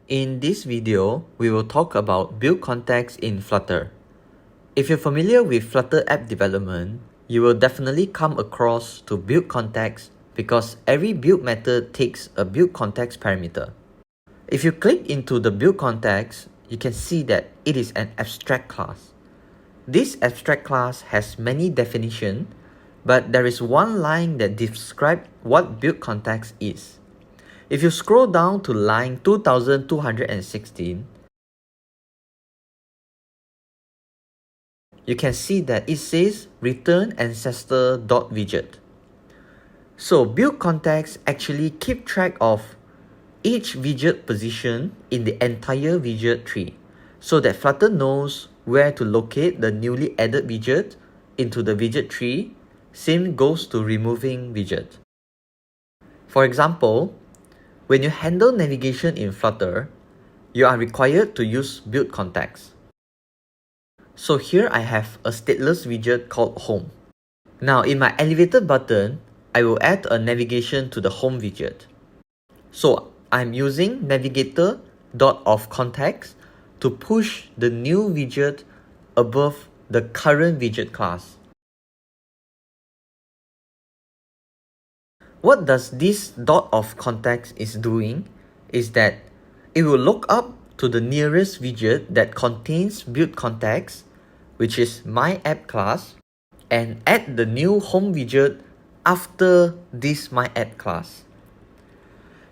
In this video, we will talk about build context in Flutter. If you're familiar with Flutter app development, you will definitely come across to build context because every build method takes a build context parameter. If you click into the build context, you can see that it is an abstract class. This abstract class has many definitions, but there is one line that describes what build context is. If you scroll down to line 2216, you can see that it says return ancestor.widget. So build context actually keep track of each widget position in the entire widget tree so that Flutter knows where to locate the newly added widget into the widget tree. Same goes to removing widget. For example, when you handle navigation in Flutter, you are required to use build context. So here I have a stateless widget called home. Now in my elevator button, I will add a navigation to the home widget. So I'm using Navigator.ofContext to push the new widget above the current widget class. What does this .ofContext is doing is that it will look up to the nearest widget that contains build context, which is my app class, and add the new home widget after this my app class.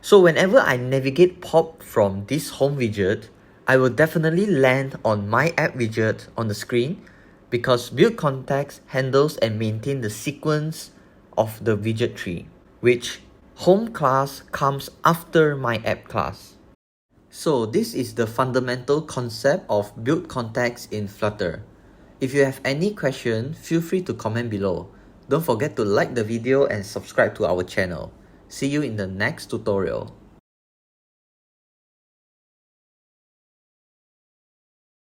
So whenever I navigate pop from this home widget, I will definitely land on my app widget on the screen because build context handles and maintains the sequence of the widget tree, which home class comes after my app class. So this is the fundamental concept of build context in Flutter. If you have any question, feel free to comment below. Don't forget to like the video and subscribe to our channel. See you in the next tutorial.